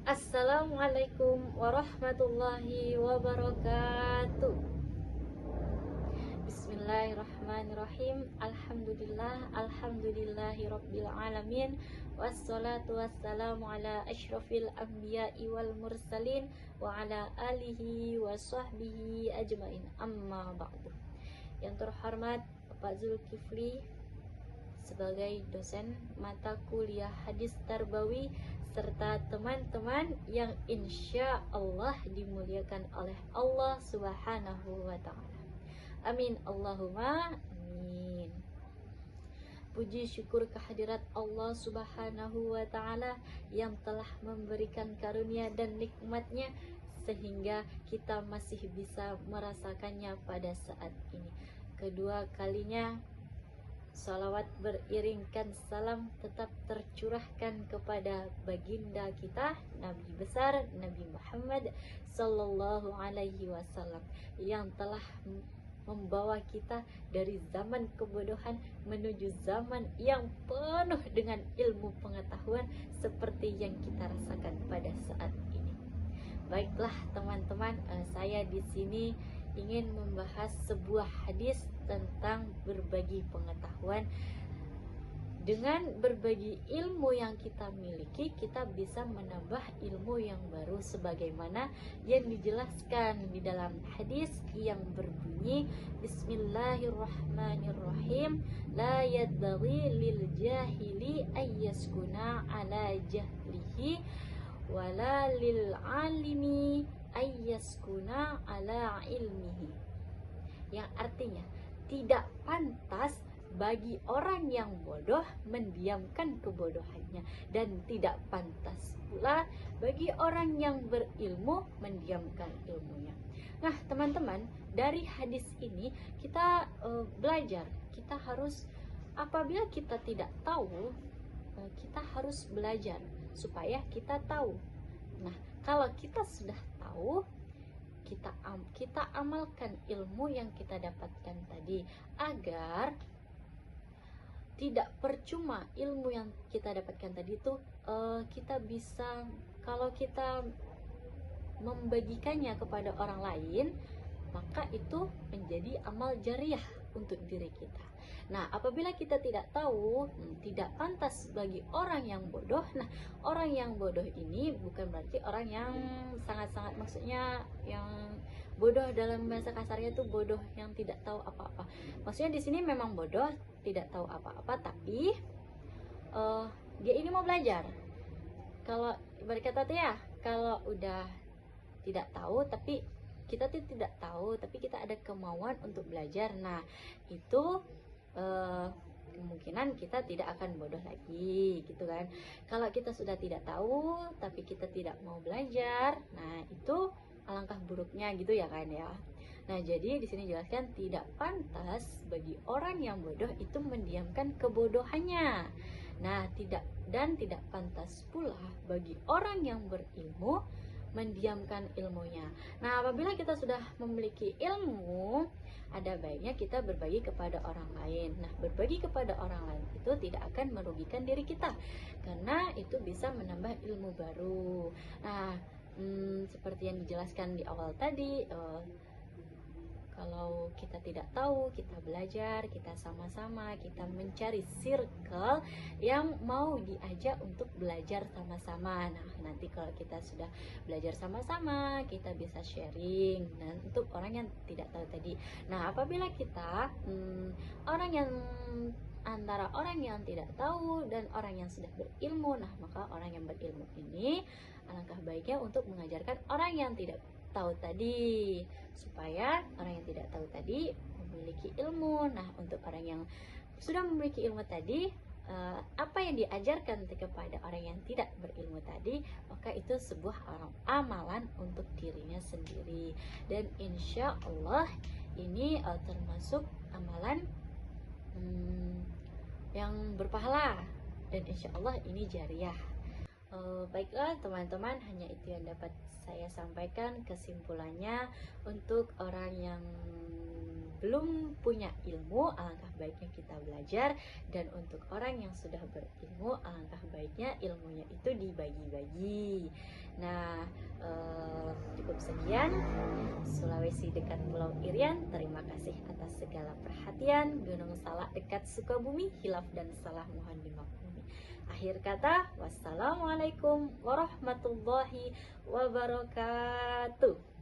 Assalamualaikum warahmatullahi wabarakatuh. Bismillahirrahmanirrahim. Alhamdulillahi rabbil alamin. Wassalatu wassalamu ala asyrafil anbiya'i wal mursalin wa ala alihi wa sahbihi ajmain. Amma ba'du. Yang terhormat Bapak Zulkifli sebagai dosen mata kuliah hadis tarbawi serta teman-teman yang insya Allah dimuliakan oleh Allah Subhanahu wa Ta'ala. Amin Allahumma amin. Puji syukur kehadirat Allah Subhanahu wa Ta'ala yang telah memberikan karunia dan nikmatnya sehingga kita masih bisa merasakannya pada saat ini. Kedua kalinya salawat beriringkan salam tetap tercurahkan kepada baginda kita Nabi besar Nabi Muhammad Sallallahu Alaihi Wasallam yang telah membawa kita dari zaman kebodohan menuju zaman yang penuh dengan ilmu pengetahuan seperti yang kita rasakan pada saat ini. Baiklah teman-teman, saya di sini ingin membahas sebuah hadis tentang berbagi pengetahuan. Dengan berbagi ilmu yang kita miliki, kita bisa menambah ilmu yang baru sebagaimana yang dijelaskan di dalam hadis yang berbunyi Bismillahirrahmanirrahim, la yadbaghi lil jahili ayyaskuna ala jahlihi wala lil alimi ayyaskuna ala ilmihi, yang artinya tidak pantas bagi orang yang bodoh mendiamkan kebodohannya dan tidak pantas pula bagi orang yang berilmu mendiamkan ilmunya. Nah teman-teman, dari hadis ini kita belajar, kita harus, apabila kita tidak tahu, kita harus belajar supaya kita tahu. Nah, kalau kita sudah tahu, kita amalkan ilmu yang kita dapatkan tadi agar tidak percuma ilmu yang kita dapatkan tadi itu kita bisa, kalau kita membagikannya kepada orang lain, maka itu menjadi amal jariah untuk diri kita. Nah, apabila kita tidak tahu, tidak pantas bagi orang yang bodoh. Nah, orang yang bodoh ini bukan berarti orang yang sangat-sangat, maksudnya yang bodoh dalam bahasa kasarnya itu bodoh yang tidak tahu apa-apa. Maksudnya di sini memang bodoh, tidak tahu apa-apa, tapi dia ini mau belajar. Kalau ibarat kata tuh ya, kalau udah tidak tahu tapi kita tidak tahu tapi kita ada kemauan untuk belajar, nah itu kemungkinan kita tidak akan bodoh lagi gitu kan. Kalau kita sudah tidak tahu tapi kita tidak mau belajar, nah itu alangkah buruknya gitu ya kan ya. Nah jadi di sini jelaskan tidak pantas bagi orang yang bodoh itu mendiamkan kebodohannya. Nah tidak pantas pula bagi orang yang berilmu mendiamkan ilmunya. Nah, apabila kita sudah memiliki ilmu, ada baiknya kita berbagi kepada orang lain. Nah, berbagi kepada orang lain itu tidak akan merugikan diri kita, karena itu bisa menambah ilmu baru. Nah, seperti yang dijelaskan di awal tadi, kalau kita tidak tahu, kita belajar, kita sama-sama, kita mencari circle yang mau diajak untuk belajar sama-sama. Nah, nanti kalau kita sudah belajar sama-sama, kita bisa sharing. Nah, untuk orang yang tidak tahu tadi. Nah, apabila kita orang yang antara orang yang tidak tahu dan orang yang sudah berilmu, nah maka orang yang berilmu ini alangkah baiknya untuk mengajarkan orang yang tidak tahu tadi, supaya orang yang tidak tahu tadi memiliki ilmu. Nah, untuk orang yang sudah memiliki ilmu tadi, apa yang diajarkan kepada orang yang tidak berilmu tadi, maka itu sebuah amalan untuk dirinya sendiri. Dan insya Allah ini termasuk amalan yang berpahala, dan insya Allah ini jariah. Baiklah teman-teman, hanya itu yang dapat saya sampaikan kesimpulannya. Untuk orang yang belum punya ilmu, alangkah baiknya kita belajar, dan untuk orang yang sudah berilmu, alangkah baiknya ilmunya itu dibagi-bagi. Nah, cukup sekian. Sulawesi dekat Pulau Irian, terima kasih atas segala perhatian. Gunung Salak dekat Sukabumi, hilaf dan salah mohon dimaklumi. Akhir kata, wassalamualaikum warahmatullahi wabarakatuh.